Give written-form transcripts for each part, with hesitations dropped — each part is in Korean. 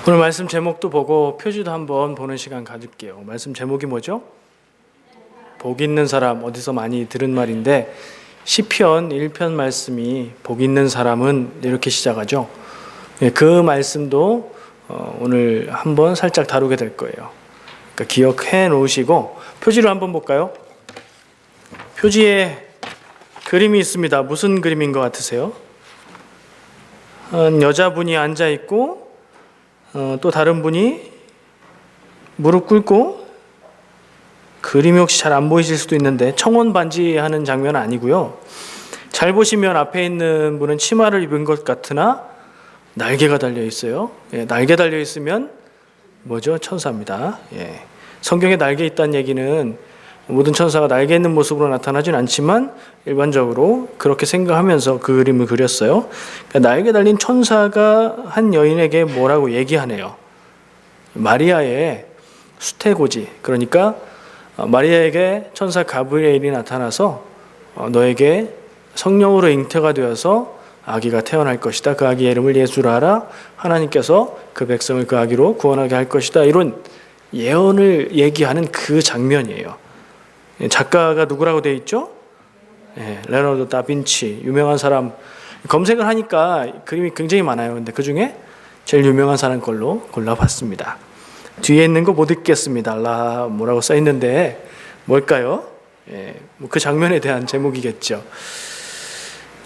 오늘 말씀 제목도 보고 표지도 한번 보는 시간 가질게요. 말씀 제목이 뭐죠? 복 있는 사람, 어디서 많이 들은 말인데 시편 1편 말씀이 복 있는 사람은 이렇게 시작하죠. 그 말씀도 오늘 한번 살짝 다루게 될 거예요. 그러니까 기억해 놓으시고 표지를 한번 볼까요? 표지에 그림이 있습니다. 무슨 그림인 것 같으세요? 여자분이 앉아 있고 또 다른 분이 무릎 꿇고, 그림이 혹시 잘 안 보이실 수도 있는데 청혼 반지하는 장면은 아니고요. 잘 보시면 앞에 있는 분은 치마를 입은 것 같으나 날개가 달려 있어요. 날개 달려 있으면 뭐죠? 천사입니다. 성경에 날개 있다는 얘기는 모든 천사가 날개 있는 모습으로 나타나진 않지만 일반적으로 그렇게 생각하면서 그 그림을 그렸어요. 그러니까 날개 달린 천사가 한 여인에게 뭐라고 얘기하네요. 마리아의 수태고지, 그러니까 마리아에게 천사 가브리엘이 나타나서 너에게 성령으로 잉태가 되어서 아기가 태어날 것이다. 그 아기의 이름을 예수라 하라. 하나님께서 그 백성을 그 아기로 구원하게 할 것이다. 이런 예언을 얘기하는 그 장면이에요. 작가가 누구라고 되어 있죠? 레오나르도 다빈치, 유명한 사람. 검색을 하니까 그림이 굉장히 많아요. 근데 그 중에 제일 유명한 사람 걸로 골라봤습니다. 뒤에 있는 거 못 읽겠습니다. 뭐라고 써 있는데 뭘까요? 그 장면에 대한 제목이겠죠.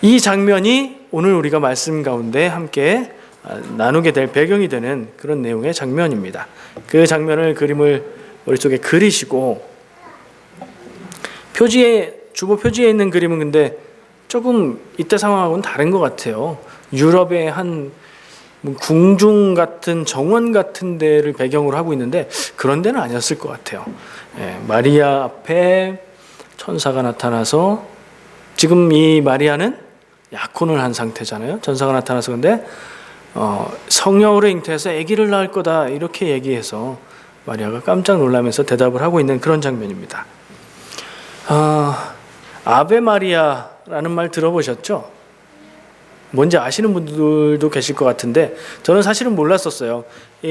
이 장면이 오늘 우리가 말씀 가운데 함께 나누게 될 배경이 되는 그런 내용의 장면입니다. 그 장면을 그림을 머릿속에 그리시고, 주보 표지에 있는 그림은 근데 조금 이때 상황하고는 다른 것 같아요. 유럽의 한 궁중 같은 정원 같은 데를 배경으로 하고 있는데 그런 데는 아니었을 것 같아요. 마리아 앞에 천사가 나타나서, 지금 이 마리아는 약혼을 한 상태잖아요. 천사가 나타나서 근데 성령으로 잉태해서 아기를 낳을 거다 이렇게 얘기해서 마리아가 깜짝 놀라면서 대답을 하고 있는 그런 장면입니다. 아베 마리아라는 말 들어보셨죠? 뭔지 아시는 분들도 계실 것 같은데 저는 사실은 몰랐었어요.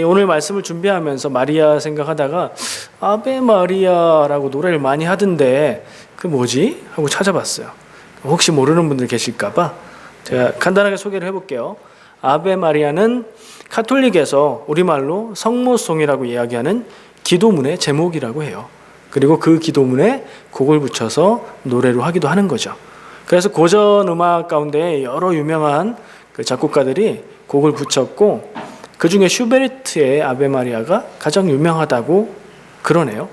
오늘 말씀을 준비하면서 마리아 생각하다가 아베 마리아라고 노래를 많이 하던데 그 뭐지? 하고 찾아봤어요. 혹시 모르는 분들 계실까 봐 제가 간단하게 소개를 해볼게요. 아베 마리아는 카톨릭에서 우리말로 성모송이라고 이야기하는 기도문의 제목이라고 해요. 그리고 그 기도문에 곡을 붙여서 노래로 하기도 하는 거죠. 그래서 고전 음악 가운데 여러 유명한 그 작곡가들이 곡을 붙였고, 그 중에 슈베르트의 아베 마리아가 가장 유명하다고 그러네요.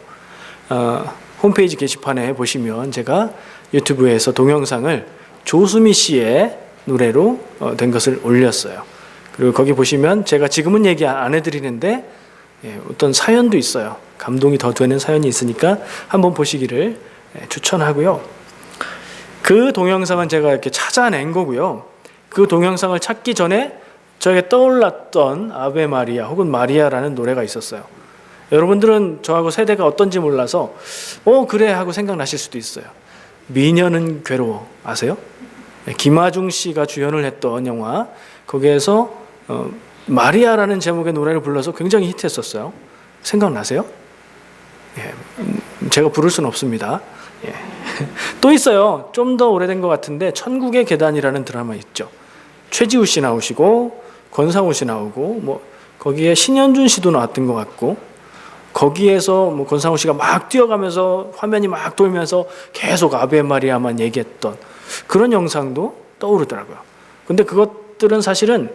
홈페이지 게시판에 보시면 제가 유튜브에서 동영상을 조수미 씨의 노래로 된 것을 올렸어요. 그리고 거기 보시면 제가 지금은 얘기 안 해드리는데 어떤 사연도 있어요. 감동이 더 되는 사연이 있으니까 한번 보시기를 추천하고요. 그 동영상은 제가 이렇게 찾아낸 거고요. 그 동영상을 찾기 전에 저에게 떠올랐던 아베 마리아 혹은 마리아라는 노래가 있었어요. 여러분들은 저하고 세대가 어떤지 몰라서 그래 하고 생각나실 수도 있어요. 미녀는 괴로워 아세요? 김아중 씨가 주연을 했던 영화, 거기에서 마리아라는 제목의 노래를 불러서 굉장히 히트했었어요. 생각나세요? 제가 부를 수는 없습니다. 또 있어요. 좀 더 오래된 것 같은데 천국의 계단이라는 드라마 있죠. 최지우 씨 나오시고 권상우 씨 나오고 거기에 신현준 씨도 나왔던 것 같고, 거기에서 권상우 씨가 막 뛰어가면서 화면이 막 돌면서 계속 아베 마리아만 얘기했던 그런 영상도 떠오르더라고요. 근데 그것들은 사실은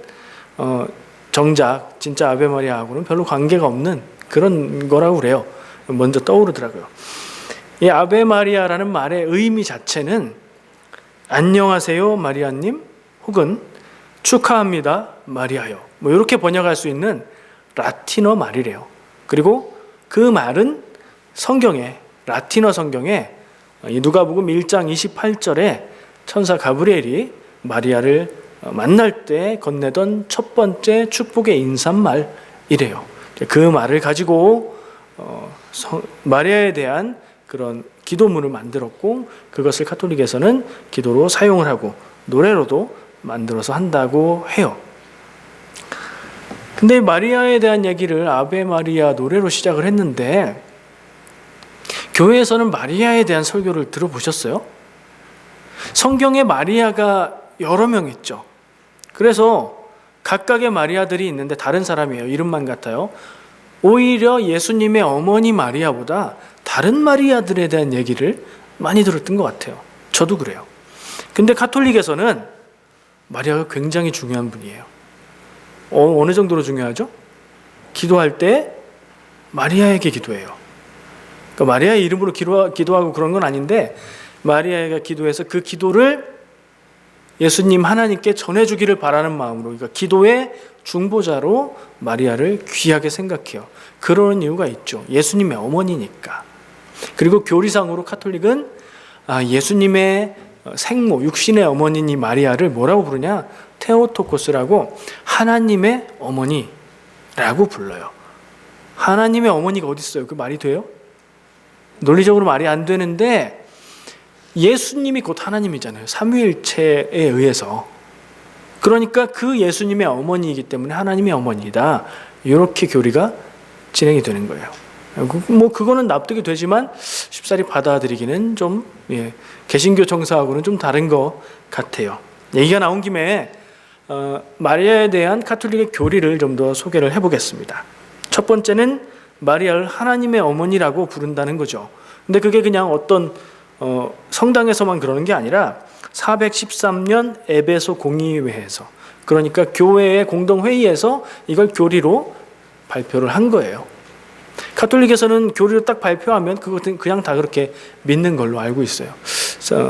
정작 진짜 아베 마리아하고는 별로 관계가 없는 그런 거라고 그래요. 먼저 떠오르더라고요. 이 아베 마리아라는 말의 의미 자체는 안녕하세요 마리아님 혹은 축하합니다 마리아요, 이렇게 번역할 수 있는 라틴어 말이래요. 그리고 그 말은 성경에, 라틴어 성경에 누가복음 1장 28절에 천사 가브리엘이 마리아를 만날 때 건네던 첫 번째 축복의 인사말이래요. 그 말을 가지고 마리아에 대한 그런 기도문을 만들었고, 그것을 카톨릭에서는 기도로 사용을 하고 노래로도 만들어서 한다고 해요. 근데 마리아에 대한 얘기를 아베 마리아 노래로 시작을 했는데 교회에서는 마리아에 대한 설교를 들어보셨어요? 성경에 마리아가 여러 명 있죠. 그래서 각각의 마리아들이 있는데 다른 사람이에요. 이름만 같아요. 오히려 예수님의 어머니 마리아보다 다른 마리아들에 대한 얘기를 많이 들었던 것 같아요. 저도 그래요. 근데 가톨릭에서는 마리아가 굉장히 중요한 분이에요. 어느 정도로 중요하죠? 기도할 때 마리아에게 기도해요. 그러니까 마리아의 이름으로 기도하고 그런 건 아닌데 마리아가 기도해서 그 기도를 예수님 하나님께 전해주기를 바라는 마음으로, 그러니까 기도의 중보자로 마리아를 귀하게 생각해요. 그런 이유가 있죠. 예수님의 어머니니까. 그리고 교리상으로 카톨릭은 예수님의 생모, 육신의 어머니니 마리아를 뭐라고 부르냐? 테오토코스라고 하나님의 어머니라고 불러요. 하나님의 어머니가 어디 있어요? 그 말이 돼요? 논리적으로 말이 안 되는데 예수님이 곧 하나님이잖아요. 삼위일체에 의해서. 그러니까 그 예수님의 어머니이기 때문에 하나님의 어머니다. 이렇게 교리가 진행이 되는 거예요. 뭐 그거는 납득이 되지만 쉽사리 받아들이기는 좀 개신교 정서하고는 좀 다른 것 같아요. 얘기가 나온 김에 마리아에 대한 카톨릭의 교리를 좀 더 소개를 해보겠습니다. 첫 번째는 마리아를 하나님의 어머니라고 부른다는 거죠. 근데 그게 그냥 어떤 성당에서만 그러는 게 아니라 413년 에베소 공의회에서, 그러니까 교회의 공동회의에서 이걸 교리로 발표를 한 거예요. 가톨릭에서는 교리로 딱 발표하면 그것은 그냥 다 그렇게 믿는 걸로 알고 있어요.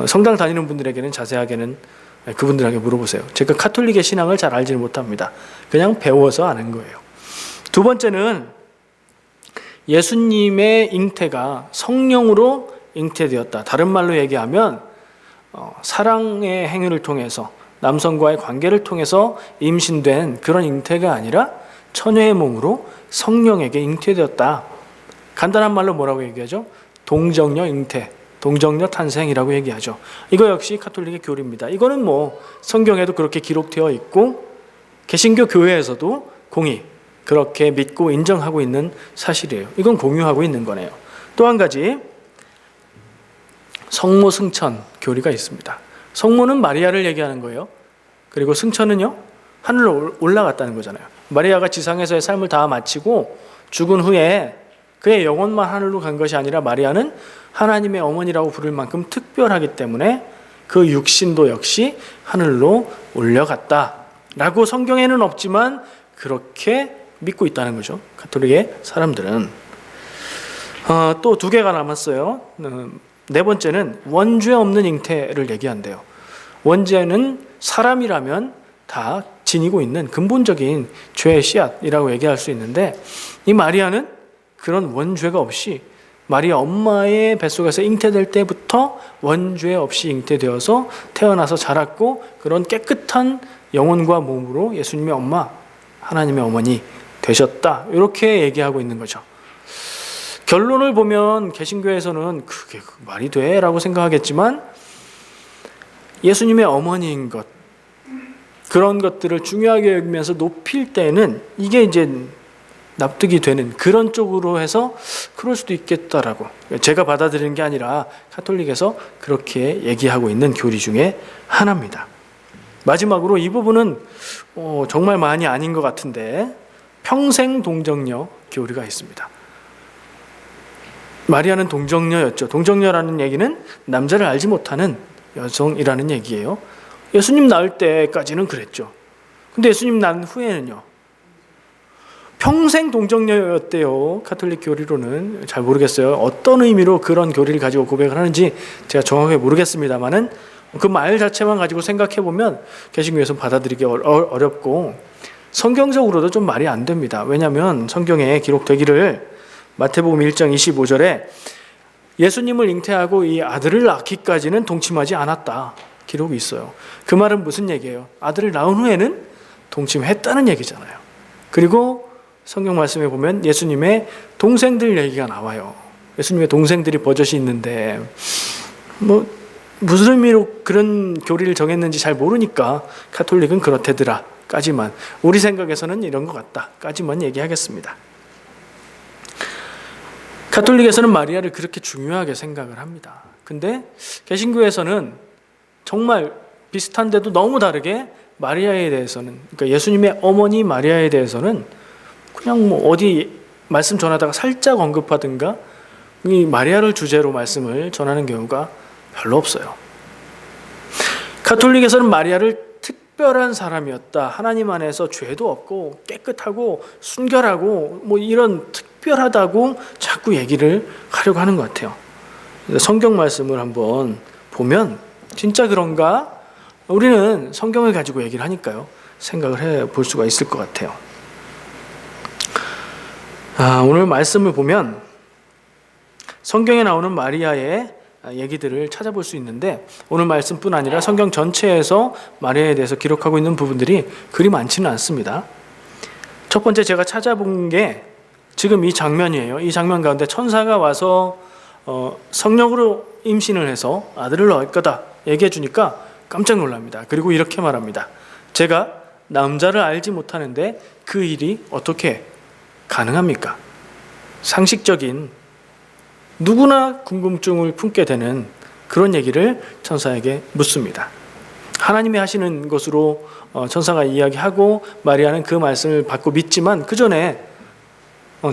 성당 다니는 분들에게는 자세하게는 그분들에게 물어보세요. 제가 가톨릭의 신앙을 잘 알지는 못합니다. 그냥 배워서 아는 거예요. 두 번째는 예수님의 잉태가 성령으로 잉태되었다. 다른 말로 얘기하면 사랑의 행위를 통해서 남성과의 관계를 통해서 임신된 그런 잉태가 아니라 처녀의 몸으로 성령에게 잉태되었다. 간단한 말로 뭐라고 얘기하죠? 동정녀 잉태, 동정녀 탄생이라고 얘기하죠. 이거 역시 가톨릭의 교리입니다. 이거는 뭐 성경에도 그렇게 기록되어 있고 개신교 교회에서도 공히 그렇게 믿고 인정하고 있는 사실이에요. 이건 공유하고 있는 거네요. 또 한 가지, 성모 승천 교리가 있습니다. 성모는 마리아를 얘기하는 거예요. 그리고 승천은요, 하늘로 올라갔다는 거잖아요. 마리아가 지상에서의 삶을 다 마치고 죽은 후에 그의 영혼만 하늘로 간 것이 아니라 마리아는 하나님의 어머니라고 부를 만큼 특별하기 때문에 그 육신도 역시 하늘로 올려갔다라고 성경에는 없지만 그렇게 믿고 있다는 거죠. 가톨릭의 사람들은. 또 두 개가 남았어요. 네 번째는 원죄 없는 잉태를 얘기한대요. 원죄는 사람이라면 다 지니고 있는 근본적인 죄의 씨앗이라고 얘기할 수 있는데 이 마리아는 그런 원죄가 없이 마리아 엄마의 뱃속에서 잉태될 때부터 원죄 없이 잉태되어서 태어나서 자랐고 그런 깨끗한 영혼과 몸으로 예수님의 엄마, 하나님의 어머니 되셨다. 이렇게 얘기하고 있는 거죠. 결론을 보면 개신교에서는 그게 말이 돼? 라고 생각하겠지만 예수님의 어머니인 것, 그런 것들을 중요하게 여기면서 높일 때는 이게 이제 납득이 되는 그런 쪽으로 해서 그럴 수도 있겠다라고, 제가 받아들이는 게 아니라 가톨릭에서 그렇게 얘기하고 있는 교리 중에 하나입니다. 마지막으로 이 부분은 정말 많이 아닌 것 같은데 평생 동정녀 교리가 있습니다. 마리아는 동정녀였죠. 동정녀라는 얘기는 남자를 알지 못하는 여성이라는 얘기예요. 예수님 낳을 때까지는 그랬죠. 근데 예수님 낳은 후에는요, 평생 동정녀였대요. 가톨릭 교리로는. 잘 모르겠어요. 어떤 의미로 그런 교리를 가지고 고백을 하는지 제가 정확하게 모르겠습니다만은 그 말 자체만 가지고 생각해 보면 개신교에서 받아들이기 어렵고 성경적으로도 좀 말이 안 됩니다. 왜냐하면 성경에 기록되기를 마태복음 1장 25절에 예수님을 잉태하고 이 아들을 낳기까지는 동침하지 않았다. 기록이 있어요. 그 말은 무슨 얘기예요? 아들을 낳은 후에는 동침했다는 얘기잖아요. 그리고 성경 말씀에 보면 예수님의 동생들 얘기가 나와요. 예수님의 동생들이 버젓이 있는데 무슨 의미로 그런 교리를 정했는지 잘 모르니까 가톨릭은 그렇대더라 까지만, 우리 생각에서는 이런 것 같다 까지만 얘기하겠습니다. 가톨릭에서는 마리아를 그렇게 중요하게 생각을 합니다. 근데 개신교에서는 정말 비슷한데도 너무 다르게 마리아에 대해서는, 그러니까 예수님의 어머니 마리아에 대해서는 그냥 뭐 어디 말씀 전하다가 살짝 언급하든가 이 마리아를 주제로 말씀을 전하는 경우가 별로 없어요. 가톨릭에서는 마리아를 특별한 사람이었다, 하나님 안에서 죄도 없고 깨끗하고 순결하고 뭐 이런 특별하다고 자꾸 얘기를 하려고 하는 것 같아요. 성경 말씀을 한번 보면 진짜 그런가? 우리는 성경을 가지고 얘기를 하니까요, 생각을 해볼 수가 있을 것 같아요. 오늘 말씀을 보면 성경에 나오는 마리아의 얘기들을 찾아볼 수 있는데, 오늘 말씀뿐 아니라 성경 전체에서 마리아에 대해서 기록하고 있는 부분들이 그리 많지는 않습니다. 첫 번째 제가 찾아본 게 지금 이 장면이에요. 이 장면 가운데 천사가 와서 성령으로 임신을 해서 아들을 낳을 거다 얘기해 주니까 깜짝 놀랍니다. 그리고 이렇게 말합니다. 제가 남자를 알지 못하는데 그 일이 어떻게 가능합니까? 상식적인 누구나 궁금증을 품게 되는 그런 얘기를 천사에게 묻습니다. 하나님이 하시는 것으로 천사가 이야기하고 마리아는 그 말씀을 받고 믿지만 그 전에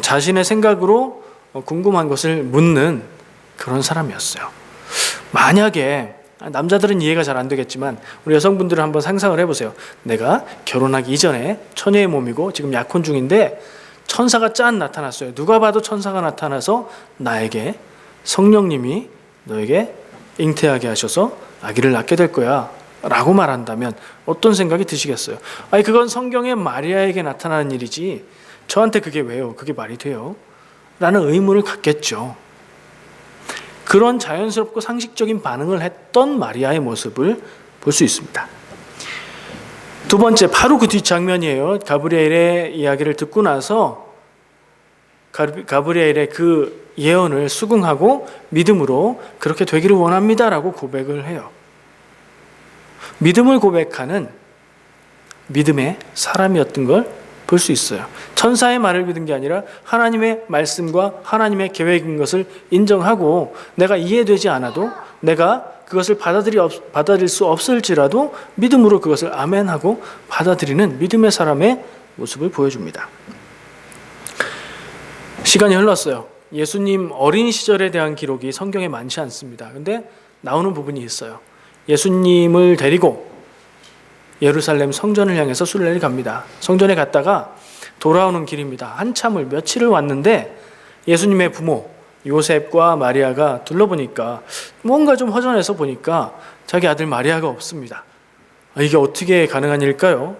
자신의 생각으로 궁금한 것을 묻는 그런 사람이었어요. 만약에 남자들은 이해가 잘 안 되겠지만 우리 여성분들은 한번 상상을 해보세요. 내가 결혼하기 이전에 처녀의 몸이고 지금 약혼 중인데 천사가 짠 나타났어요. 누가 봐도 천사가 나타나서 나에게 성령님이 너에게 잉태하게 하셔서 아기를 낳게 될 거야 라고 말한다면 어떤 생각이 드시겠어요? 아니 그건 성경에 마리아에게 나타나는 일이지 저한테 그게 왜요? 그게 말이 돼요? 라는 의문을 갖겠죠. 그런 자연스럽고 상식적인 반응을 했던 마리아의 모습을 볼 수 있습니다. 두 번째, 바로 그 뒷 장면이에요. 가브리엘의 이야기를 듣고 나서 가브리엘의 그 예언을 수긍하고 믿음으로 그렇게 되기를 원합니다라고 고백을 해요. 믿음을 고백하는 믿음의 사람이었던 걸 볼 수 있어요. 천사의 말을 믿은 게 아니라 하나님의 말씀과 하나님의 계획인 것을 인정하고 내가 이해되지 않아도 내가 그것을 받아들일 수 없을지라도 믿음으로 그것을 아멘하고 받아들이는 믿음의 사람의 모습을 보여줍니다. 시간이 흘렀어요. 예수님 어린 시절에 대한 기록이 성경에 많지 않습니다. 근데 나오는 부분이 있어요. 예수님을 데리고 예루살렘 성전을 향해서 순례를 갑니다. 성전에 갔다가 돌아오는 길입니다. 한참을 며칠을 왔는데 예수님의 부모 요셉과 마리아가 둘러보니까 뭔가 좀 허전해서 보니까 자기 아들 마리아가 없습니다. 이게 어떻게 가능한 일일까요?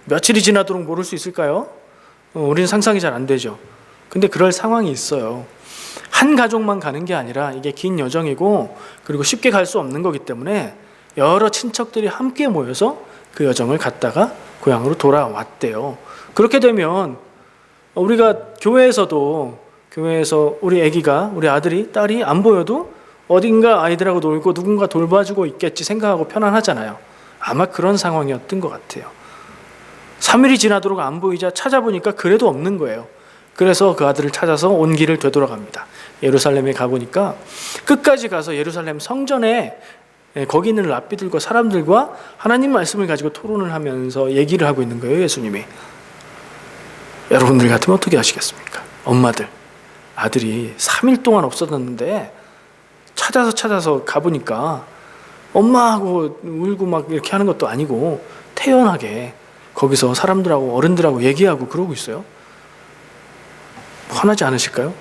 며칠이 지나도록 모를 수 있을까요? 우리는 상상이 잘 안 되죠. 근데 그럴 상황이 있어요. 한 가족만 가는 게 아니라 이게 긴 여정이고 그리고 쉽게 갈 수 없는 거기 때문에 여러 친척들이 함께 모여서 그 여정을 갔다가 고향으로 돌아왔대요. 그렇게 되면 우리가 교회에서 우리 아기가, 우리 아들이, 딸이 안 보여도 어딘가 아이들하고 놀고 누군가 돌봐주고 있겠지 생각하고 편안하잖아요. 아마 그런 상황이었던 것 같아요. 3일이 지나도록 안 보이자 찾아보니까 그래도 없는 거예요. 그래서 그 아들을 찾아서 온 길을 되돌아갑니다. 예루살렘에 가보니까 끝까지 가서 예루살렘 성전에 거기 있는 랍비들과 사람들과 하나님 말씀을 가지고 토론을 하면서 얘기를 하고 있는 거예요. 예수님이. 여러분들 같으면 어떻게 하시겠습니까? 엄마들, 아들이 3일 동안 없어졌는데 찾아서 가보니까 엄마하고 울고 막 이렇게 하는 것도 아니고 태연하게 거기서 사람들하고 어른들하고 얘기하고 그러고 있어요. 화나지 않으실까요?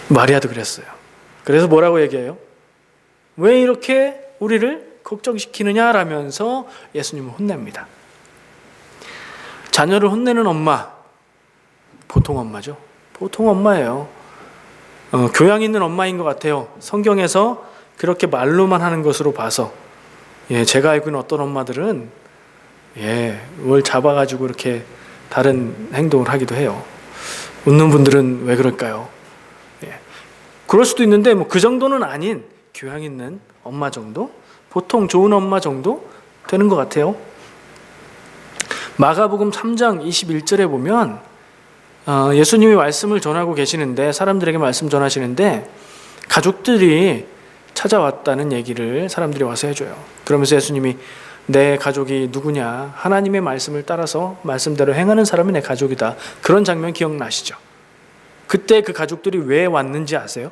마리아도 그랬어요. 그래서 뭐라고 얘기해요? 왜 이렇게 우리를 걱정시키느냐라면서 예수님을 혼냅니다. 자녀를 혼내는 엄마, 보통 엄마죠. 보통 엄마예요. 교양 있는 엄마인 것 같아요. 성경에서 그렇게 말로만 하는 것으로 봐서. 제가 알고 있는 어떤 엄마들은 뭘 잡아가지고 이렇게 다른 행동을 하기도 해요. 웃는 분들은 왜 그럴까요? 그럴 수도 있는데 그 정도는 아닌 교양 있는 엄마 정도? 보통 좋은 엄마 정도 되는 것 같아요. 마가복음 3장 21절에 보면 예수님이 말씀을 전하고 계시는데, 사람들에게 말씀 전하시는데 가족들이 찾아왔다는 얘기를 사람들이 와서 해줘요. 그러면서 예수님이 내 가족이 누구냐? 하나님의 말씀을 따라서 말씀대로 행하는 사람이 내 가족이다. 그런 장면 기억나시죠? 그때 그 가족들이 왜 왔는지 아세요?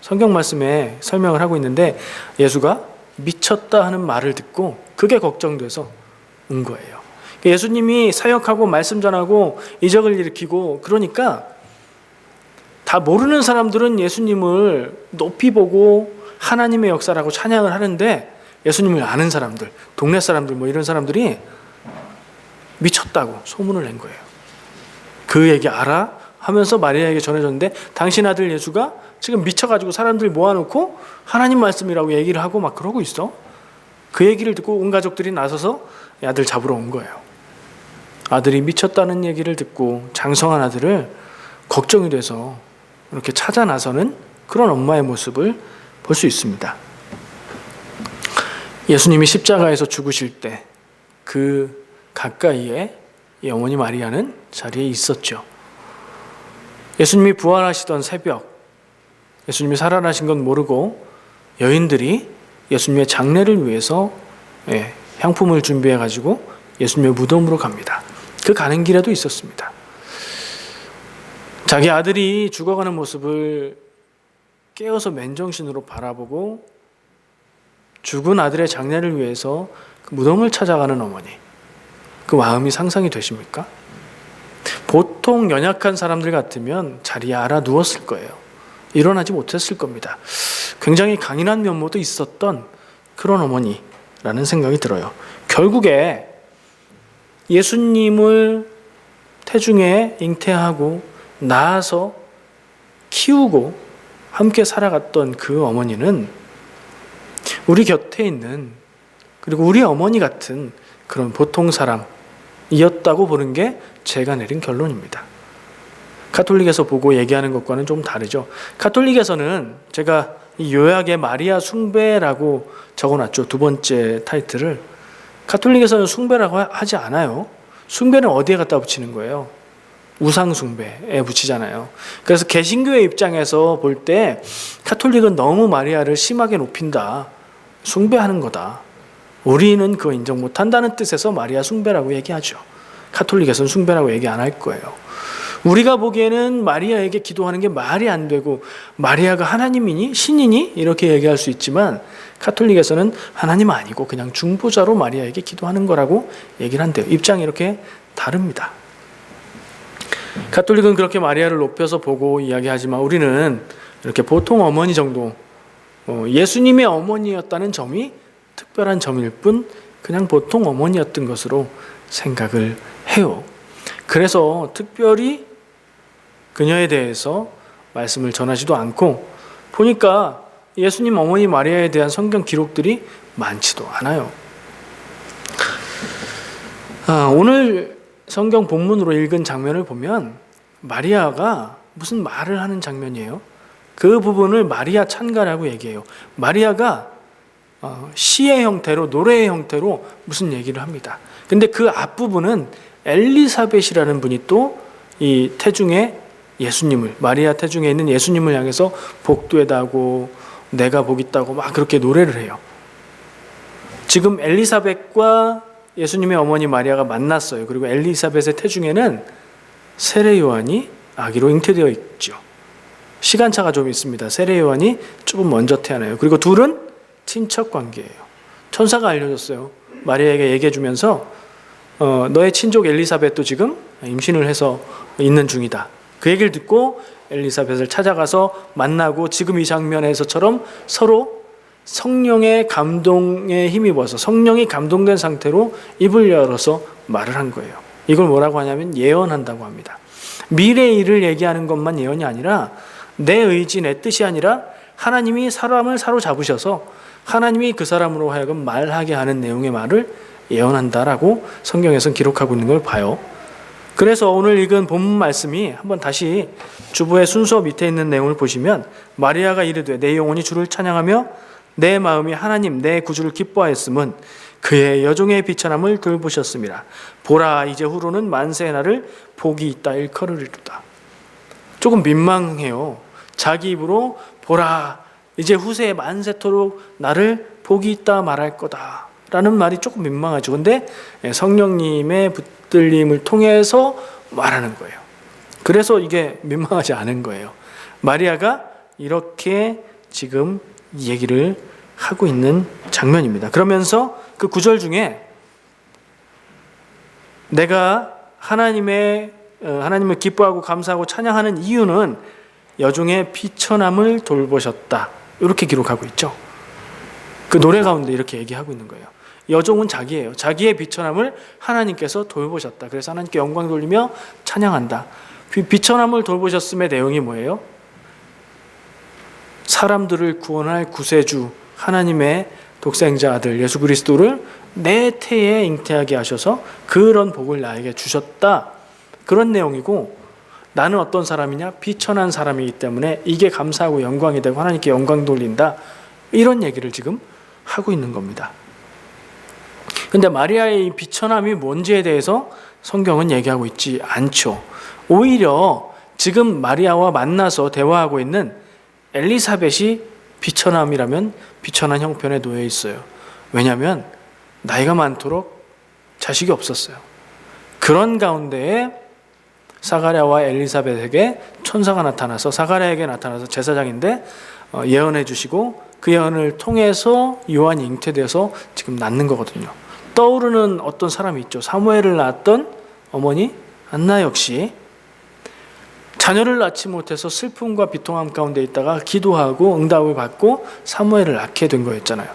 성경 말씀에 설명을 하고 있는데 예수가 미쳤다 하는 말을 듣고 그게 걱정돼서 온 거예요. 예수님이 사역하고 말씀 전하고 이적을 일으키고 그러니까 다 모르는 사람들은 예수님을 높이 보고 하나님의 역사라고 찬양을 하는데, 예수님을 아는 사람들, 동네 사람들 뭐 이런 사람들이 미쳤다고 소문을 낸 거예요. 그 얘기 알아? 하면서 마리아에게 전해졌는데, 당신 아들 예수가 지금 미쳐가지고 사람들 모아놓고 하나님 말씀이라고 얘기를 하고 막 그러고 있어. 그 얘기를 듣고 온 가족들이 나서서 아들 잡으러 온 거예요. 아들이 미쳤다는 얘기를 듣고 장성한 아들을 걱정이 돼서 이렇게 찾아 나서는 그런 엄마의 모습을 볼 수 있습니다. 예수님이 십자가에서 죽으실 때 그 가까이에 이 어머니 마리아는 자리에 있었죠. 예수님이 부활하시던 새벽, 예수님이 살아나신 건 모르고 여인들이 예수님의 장례를 위해서 향품을 준비해가지고 예수님의 무덤으로 갑니다. 그 가는 길에도 있었습니다. 자기 아들이 죽어가는 모습을 깨어서 맨정신으로 바라보고 죽은 아들의 장례를 위해서 그 무덤을 찾아가는 어머니, 그 마음이 상상이 되십니까? 보통 연약한 사람들 같으면 자리에 알아 누웠을 거예요. 일어나지 못했을 겁니다. 굉장히 강인한 면모도 있었던 그런 어머니라는 생각이 들어요. 결국에 예수님을 태중에 잉태하고 낳아서 키우고 함께 살아갔던 그 어머니는 우리 곁에 있는, 그리고 우리 어머니 같은 그런 보통 사람이었다고 보는 게 제가 내린 결론입니다. 가톨릭에서 보고 얘기하는 것과는 좀 다르죠. 가톨릭에서는 제가 이 요약에 마리아 숭배라고 적어놨죠. 두 번째 타이틀을. 가톨릭에서는 숭배라고 하지 않아요. 숭배는 어디에 갖다 붙이는 거예요? 우상 숭배에 붙이잖아요. 그래서 개신교의 입장에서 볼 때 가톨릭은 너무 마리아를 심하게 높인다, 숭배하는 거다, 우리는 그거 인정 못한다는 뜻에서 마리아 숭배라고 얘기하죠. 가톨릭에서는 숭배라고 얘기 안 할 거예요. 우리가 보기에는 마리아에게 기도하는 게 말이 안 되고, 마리아가 하나님이니 신이니 이렇게 얘기할 수 있지만 가톨릭에서는 하나님 아니고 그냥 중보자로 마리아에게 기도하는 거라고 얘기를 한대요. 입장이 이렇게 다릅니다. 가톨릭은 그렇게 마리아를 높여서 보고 이야기하지만 우리는 이렇게 보통 어머니 정도, 예수님의 어머니였다는 점이 특별한 점일 뿐 그냥 보통 어머니였던 것으로 생각을 해요. 그래서 특별히 그녀에 대해서 말씀을 전하지도 않고, 보니까 예수님 어머니 마리아에 대한 성경 기록들이 많지도 않아요. 오늘 성경 본문으로 읽은 장면을 보면 마리아가 무슨 말을 하는 장면이에요. 그 부분을 마리아 찬가라고 얘기해요. 마리아가 시의 형태로, 노래의 형태로 무슨 얘기를 합니다. 근데 그 앞부분은 엘리사벳이라는 분이 또 이 태중에 예수님을, 마리아 태중에 있는 예수님을 향해서 복되다고, 내가 복 있다고 막 그렇게 노래를 해요. 지금 엘리사벳과 예수님의 어머니 마리아가 만났어요. 그리고 엘리사벳의 태중에는 세례 요한이 아기로 잉태되어 있죠. 시간차가 좀 있습니다. 세례 요한이 조금 먼저 태어나요. 그리고 둘은 친척 관계예요. 천사가 알려줬어요. 마리아에게 얘기해 주면서 너의 친족 엘리사벳도 지금 임신을 해서 있는 중이다. 그 얘기를 듣고 엘리사벳을 찾아가서 만나고 지금 이 장면에서처럼 서로 성령의 감동에 힘입어서 성령이 감동된 상태로 입을 열어서 말을 한 거예요. 이걸 뭐라고 하냐면 예언한다고 합니다. 미래의 일을 얘기하는 것만 예언이 아니라 내 의지, 내 뜻이 아니라 하나님이 사람을 사로잡으셔서 하나님이 그 사람으로 하여금 말하게 하는 내용의 말을 예언한다라고 성경에서는 기록하고 있는 걸 봐요. 그래서 오늘 읽은 본문 말씀이 한번 다시 주보의 순서 밑에 있는 내용을 보시면 마리아가 이르되 내 영혼이 주를 찬양하며 내 마음이 하나님 내 구주를 기뻐하였음은 그의 여종의 비천함을 돌보셨습니다. 보라 이제 후로는 만세의 날을 복이 있다 일컬으리로다. 조금 민망해요. 자기 입으로 보라 이제 후세에 만세토록 나를 복이 있다 말할 거다 라는 말이 조금 민망하죠. 근데 성령님의 붙들림을 통해서 말하는 거예요. 그래서 이게 민망하지 않은 거예요. 마리아가 이렇게 지금 얘기를 하고 있는 장면입니다. 그러면서 그 구절 중에 내가 하나님을 기뻐하고 감사하고 찬양하는 이유는 여종의 비천함을 돌보셨다. 이렇게 기록하고 있죠. 그 노래 가운데 이렇게 얘기하고 있는 거예요. 여종은 자기예요. 자기의 비천함을 하나님께서 돌보셨다. 그래서 하나님께 영광 돌리며 찬양한다. 비천함을 돌보셨음의 내용이 뭐예요? 사람들을 구원할 구세주 하나님의 독생자 아들 예수 그리스도를 내 태에 잉태하게 하셔서 그런 복을 나에게 주셨다. 그런 내용이고 나는 어떤 사람이냐? 비천한 사람이기 때문에 이게 감사하고 영광이 되고 하나님께 영광 돌린다. 이런 얘기를 지금 하고 있는 겁니다. 근데 마리아의 이 비천함이 뭔지에 대해서 성경은 얘기하고 있지 않죠. 오히려 지금 마리아와 만나서 대화하고 있는 엘리사벳이 비천함이라면 비천한 형편에 놓여 있어요. 왜냐하면 나이가 많도록 자식이 없었어요. 그런 가운데에 사가랴와 엘리사벳에게 천사가 나타나서 사가랴에게 나타나서 제사장인데 예언해 주시고 그 예언을 통해서 요한이 잉태돼서 지금 낳는 거거든요. 떠오르는 어떤 사람이 있죠. 사무엘을 낳았던 어머니 안나 역시 자녀를 낳지 못해서 슬픔과 비통함 가운데 있다가 기도하고 응답을 받고 사무엘을 낳게 된 거였잖아요.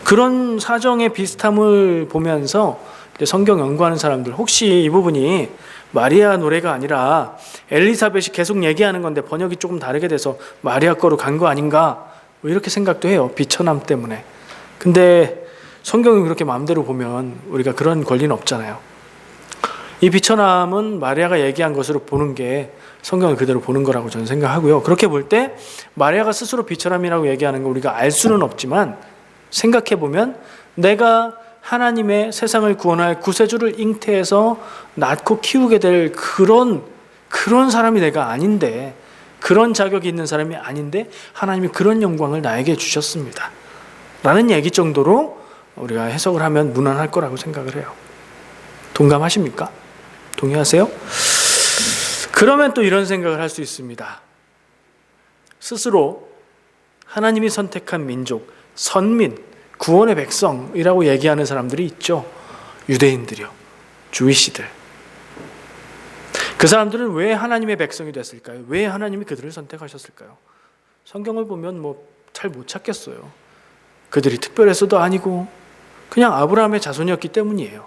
그런 사정의 비슷함을 보면서 성경 연구하는 사람들 혹시 이 부분이 마리아 노래가 아니라 엘리사벳이 계속 얘기하는 건데 번역이 조금 다르게 돼서 마리아 거로 간 거 아닌가 뭐 이렇게 생각도 해요. 비천함 때문에. 근데 성경이 그렇게 마음대로 보면 우리가 그런 권리는 없잖아요. 이 비천함은 마리아가 얘기한 것으로 보는 게 성경을 그대로 보는 거라고 저는 생각하고요. 그렇게 볼 때 마리아가 스스로 비천함이라고 얘기하는 거 우리가 알 수는 없지만 생각해 보면 내가 하나님의 세상을 구원할 구세주를 잉태해서 낳고 키우게 될 그런 사람이 내가 아닌데, 그런 자격이 있는 사람이 아닌데 하나님이 그런 영광을 나에게 주셨습니다 라는 얘기 정도로 우리가 해석을 하면 무난할 거라고 생각을 해요. 동감하십니까? 동의하세요? 그러면 또 이런 생각을 할 수 있습니다. 스스로 하나님이 선택한 민족, 선민, 구원의 백성이라고 얘기하는 사람들이 있죠. 유대인들이요. 주이시들. 그 사람들은 왜 하나님의 백성이 됐을까요? 왜 하나님이 그들을 선택하셨을까요? 성경을 보면 잘 못 찾겠어요. 그들이 특별해서도 아니고 그냥 아브라함의 자손이었기 때문이에요.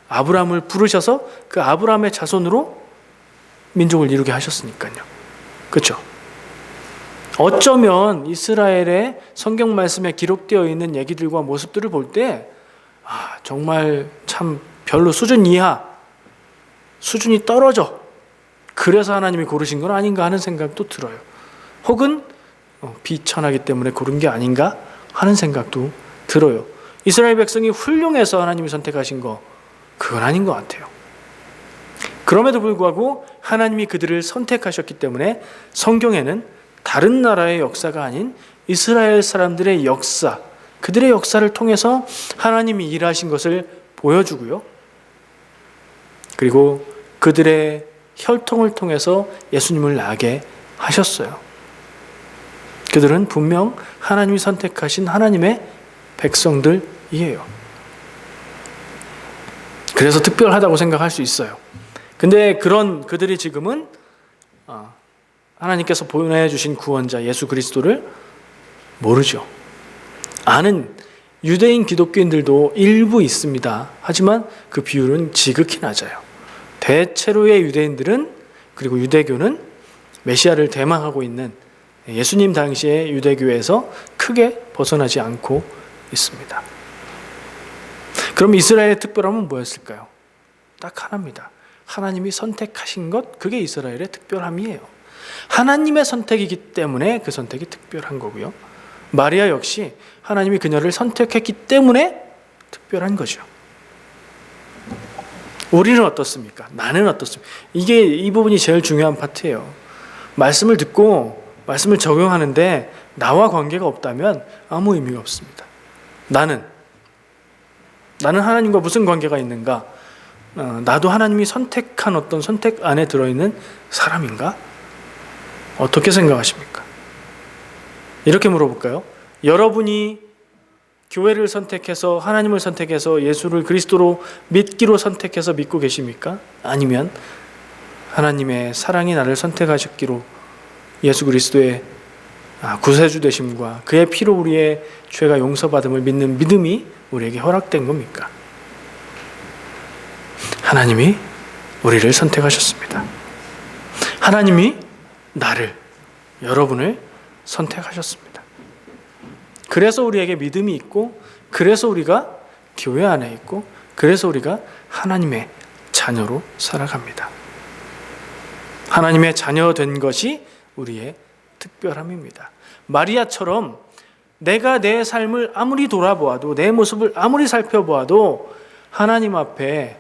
아브라함을 부르셔서 그 아브라함의 자손으로 민족을 이루게 하셨으니까요. 그렇죠? 어쩌면 이스라엘의 성경 말씀에 기록되어 있는 얘기들과 모습들을 볼 때 정말 참 별로 수준 이하, 수준이 떨어져. 그래서 하나님이 고르신 건 아닌가 하는 생각도 들어요. 혹은 비천하기 때문에 고른 게 아닌가 하는 생각도 들어요. 이스라엘 백성이 훌륭해서 하나님이 선택하신 거 그건 아닌 것 같아요. 그럼에도 불구하고 하나님이 그들을 선택하셨기 때문에 성경에는 다른 나라의 역사가 아닌 이스라엘 사람들의 역사, 그들의 역사를 통해서 하나님이 일하신 것을 보여주고요. 그리고 그들의 혈통을 통해서 예수님을 낳게 하셨어요. 그들은 분명 하나님이 선택하신 하나님의 백성들이에요. 그래서 특별하다고 생각할 수 있어요. 근데 그들이 지금은 하나님께서 보내주신 구원자 예수 그리스도를 모르죠. 아는 유대인 기독교인들도 일부 있습니다. 하지만 그 비율은 지극히 낮아요. 대체로의 유대인들은, 그리고 유대교는 메시아를 대망하고 있는 예수님 당시의 유대교에서 크게 벗어나지 않고 있습니다. 그럼 이스라엘의 특별함은 뭐였을까요? 딱 하나입니다. 하나님이 선택하신 것, 그게 이스라엘의 특별함이에요. 하나님의 선택이기 때문에 그 선택이 특별한 거고요. 마리아 역시 하나님이 그녀를 선택했기 때문에 특별한 거죠. 우리는 어떻습니까? 나는 어떻습니까? 이 부분이 제일 중요한 파트예요. 말씀을 듣고 말씀을 적용하는데 나와 관계가 없다면 아무 의미가 없습니다. 나는 하나님과 무슨 관계가 있는가? 나도 하나님이 선택한 어떤 선택 안에 들어있는 사람인가? 어떻게 생각하십니까? 이렇게 물어볼까요? 여러분이 교회를 선택해서, 하나님을 선택해서 예수를 그리스도로 믿기로 선택해서 믿고 계십니까? 아니면 하나님의 사랑이 나를 선택하셨기로 예수 그리스도의 구세주 되심과 그의 피로 우리의 죄가 용서받음을 믿는 믿음이 우리에게 허락된 겁니까? 하나님이 우리를 선택하셨습니다. 하나님이 나를, 여러분을 선택하셨습니다. 그래서 우리에게 믿음이 있고, 그래서 우리가 교회 안에 있고, 그래서 우리가 하나님의 자녀로 살아갑니다. 하나님의 자녀 된 것이 우리의 특별함입니다. 마리아처럼 내가 내 삶을 아무리 돌아보아도, 내 모습을 아무리 살펴보아도 하나님 앞에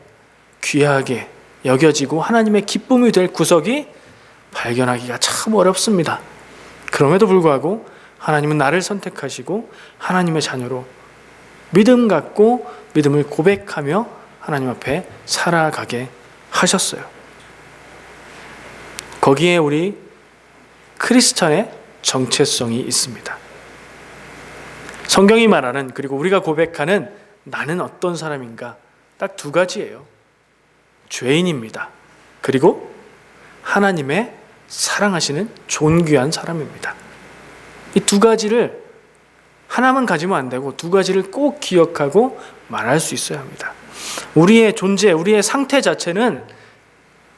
귀하게 여겨지고 하나님의 기쁨이 될 구석이 발견하기가 참 어렵습니다. 그럼에도 불구하고 하나님은 나를 선택하시고 하나님의 자녀로 믿음 갖고 믿음을 고백하며 하나님 앞에 살아가게 하셨어요. 거기에 우리 크리스천의 정체성이 있습니다. 성경이 말하는, 그리고 우리가 고백하는 나는 어떤 사람인가? 딱 두 가지예요. 죄인입니다. 그리고 하나님의 사랑하시는 존귀한 사람입니다. 이 두 가지를 하나만 가지면 안 되고 두 가지를 꼭 기억하고 말할 수 있어야 합니다. 우리의 존재, 우리의 상태 자체는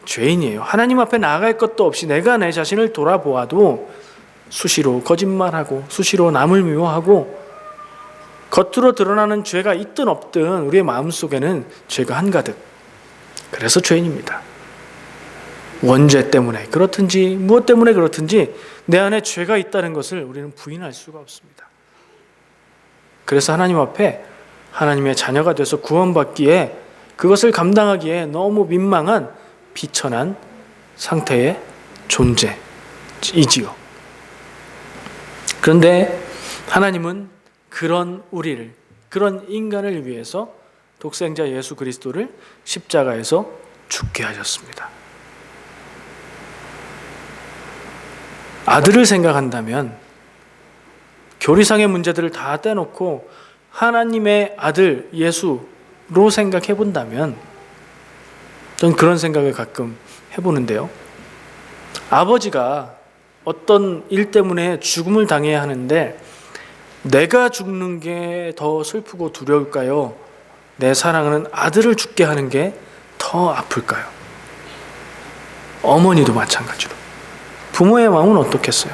죄인이에요. 하나님 앞에 나아갈 것도 없이 내가 내 자신을 돌아보아도 수시로 거짓말하고 수시로 남을 미워하고 겉으로 드러나는 죄가 있든 없든 우리의 마음속에는 죄가 한가득. 그래서 죄인입니다. 원죄 때문에 그렇든지 무엇 때문에 그렇든지 내 안에 죄가 있다는 것을 우리는 부인할 수가 없습니다. 그래서 하나님 앞에 하나님의 자녀가 돼서 구원받기에, 그것을 감당하기에 너무 민망한 비천한 상태의 존재이지요. 그런데 하나님은 그런 우리를, 그런 인간을 위해서 독생자 예수 그리스도를 십자가에서 죽게 하셨습니다. 아들을 생각한다면, 교리상의 문제들을 다 떼놓고 하나님의 아들 예수로 생각해 본다면, 저는 그런 생각을 가끔 해보는데요. 아버지가 어떤 일 때문에 죽음을 당해야 하는데 내가 죽는 게 더 슬프고 두려울까요? 내 사랑하는 아들을 죽게 하는 게 더 아플까요? 어머니도 마찬가지로. 부모의 마음은 어떻겠어요?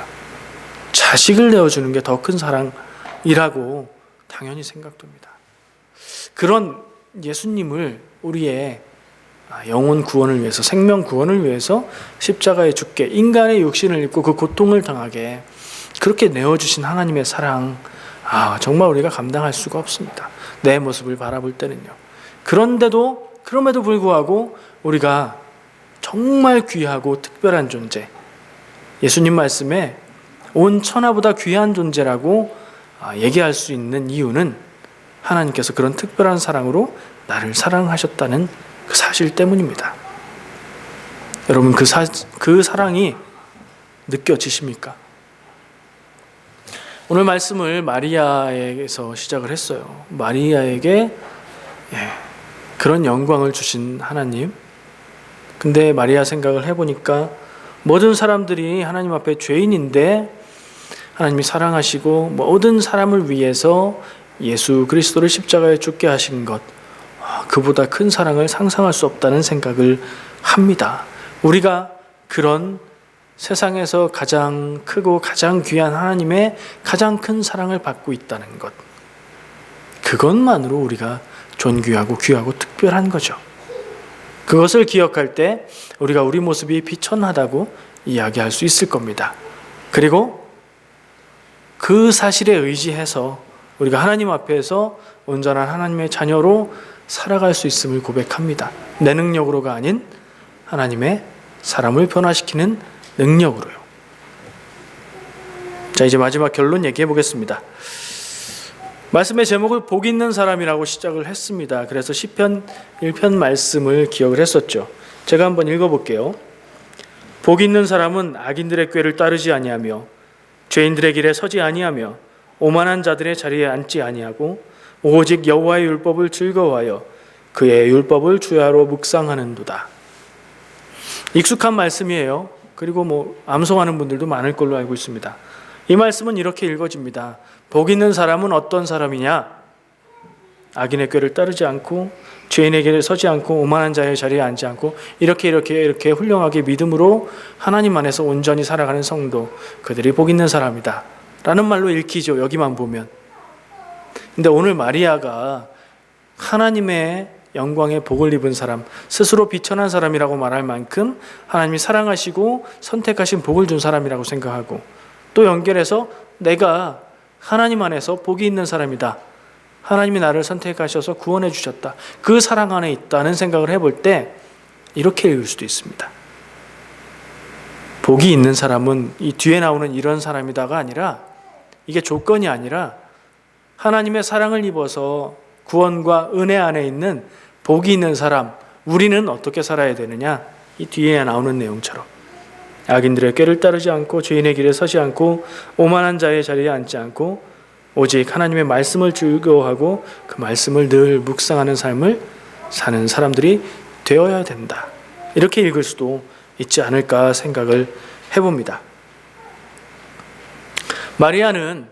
자식을 내어주는 게 더 큰 사랑이라고 당연히 생각됩니다. 그런 예수님을 우리의 영혼 구원을 위해서, 생명 구원을 위해서 십자가에 죽게, 인간의 육신을 입고 그 고통을 당하게 그렇게 내어주신 하나님의 사랑, 정말 우리가 감당할 수가 없습니다. 내 모습을 바라볼 때는요. 그럼에도 불구하고 우리가 정말 귀하고 특별한 존재, 예수님 말씀에 온 천하보다 귀한 존재라고 얘기할 수 있는 이유는 하나님께서 그런 특별한 사랑으로 나를 사랑하셨다는 그 사실 때문입니다. 여러분, 그 사랑이 느껴지십니까? 오늘 말씀을 마리아에게서 시작을 했어요. 마리아에게 그런 영광을 주신 하나님. 근데 마리아 생각을 해보니까 모든 사람들이 하나님 앞에 죄인인데 하나님이 사랑하시고 모든 사람을 위해서 예수 그리스도를 십자가에 죽게 하신 것, 그보다 큰 사랑을 상상할 수 없다는 생각을 합니다. 우리가 그런 세상에서 가장 크고 가장 귀한 하나님의 가장 큰 사랑을 받고 있다는 것, 그것만으로 우리가 존귀하고 귀하고 특별한 거죠. 그것을 기억할 때 우리가 우리 모습이 비천하다고 이야기할 수 있을 겁니다. 그리고 그 사실에 의지해서 우리가 하나님 앞에서 온전한 하나님의 자녀로 살아갈 수 있음을 고백합니다. 내 능력으로가 아닌 하나님의 사람을 변화시키는 능력으로요. 자, 이제 마지막 결론 얘기해 보겠습니다. 말씀의 제목을 복 있는 사람이라고 시작을 했습니다. 그래서 시편 1편 말씀을 기억을 했었죠. 제가 한번 읽어볼게요. 복 있는 사람은 악인들의 꾀를 따르지 아니하며 죄인들의 길에 서지 아니하며 오만한 자들의 자리에 앉지 아니하고 오직 여호와의 율법을 즐거워하여 그의 율법을 주야로 묵상하는도다. 익숙한 말씀이에요. 그리고 암송하는 분들도 많을 걸로 알고 있습니다. 이 말씀은 이렇게 읽어집니다. 복 있는 사람은 어떤 사람이냐? 악인의 꾀를 따르지 않고 죄인의 길에 서지 않고 오만한 자의 자리에 앉지 않고 이렇게 훌륭하게 믿음으로 하나님 안에서 온전히 살아가는 성도, 그들이 복 있는 사람이다 라는 말로 읽히죠. 여기만 보면. 근데 오늘 마리아가 하나님의 영광의 복을 입은 사람, 스스로 비천한 사람이라고 말할 만큼 하나님이 사랑하시고 선택하신 복을 준 사람이라고 생각하고, 또 연결해서 내가 하나님 안에서 복이 있는 사람이다, 하나님이 나를 선택하셔서 구원해 주셨다, 그 사랑 안에 있다는 생각을 해볼 때 이렇게 읽을 수도 있습니다. 복이 있는 사람은 이 뒤에 나오는 이런 사람이다가 아니라, 이게 조건이 아니라 하나님의 사랑을 입어서 구원과 은혜 안에 있는 복이 있는 사람, 우리는 어떻게 살아야 되느냐, 이 뒤에 나오는 내용처럼 악인들의 꾀를 따르지 않고 죄인의 길에 서지 않고 오만한 자의 자리에 앉지 않고 오직 하나님의 말씀을 즐거워하고 그 말씀을 늘 묵상하는 삶을 사는 사람들이 되어야 된다, 이렇게 읽을 수도 있지 않을까 생각을 해봅니다. 마리아는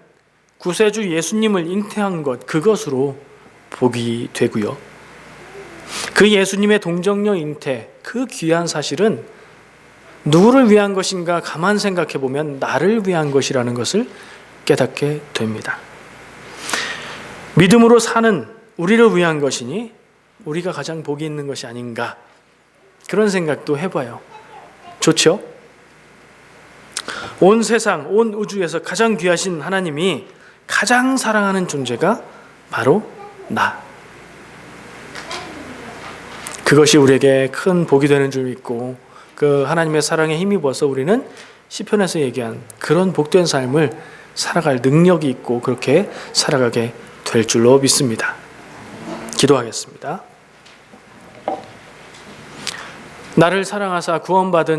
구세주 예수님을 잉태한 것, 그것으로 복이 되고요. 그 예수님의 동정녀 잉태, 그 귀한 사실은 누구를 위한 것인가 가만 생각해 보면 나를 위한 것이라는 것을 깨닫게 됩니다. 믿음으로 사는 우리를 위한 것이니 우리가 가장 복이 있는 것이 아닌가, 그런 생각도 해봐요. 좋죠? 온 세상, 온 우주에서 가장 귀하신 하나님이 가장 사랑하는 존재가 바로 나. 그것이 우리에게 큰 복이 되는 줄 믿고 그 하나님의 사랑에 힘입어서 우리는 시편에서 얘기한 그런 복된 삶을 살아갈 능력이 있고 그렇게 살아가게 될 줄로 믿습니다. 기도하겠습니다. 나를 사랑하사 구원받은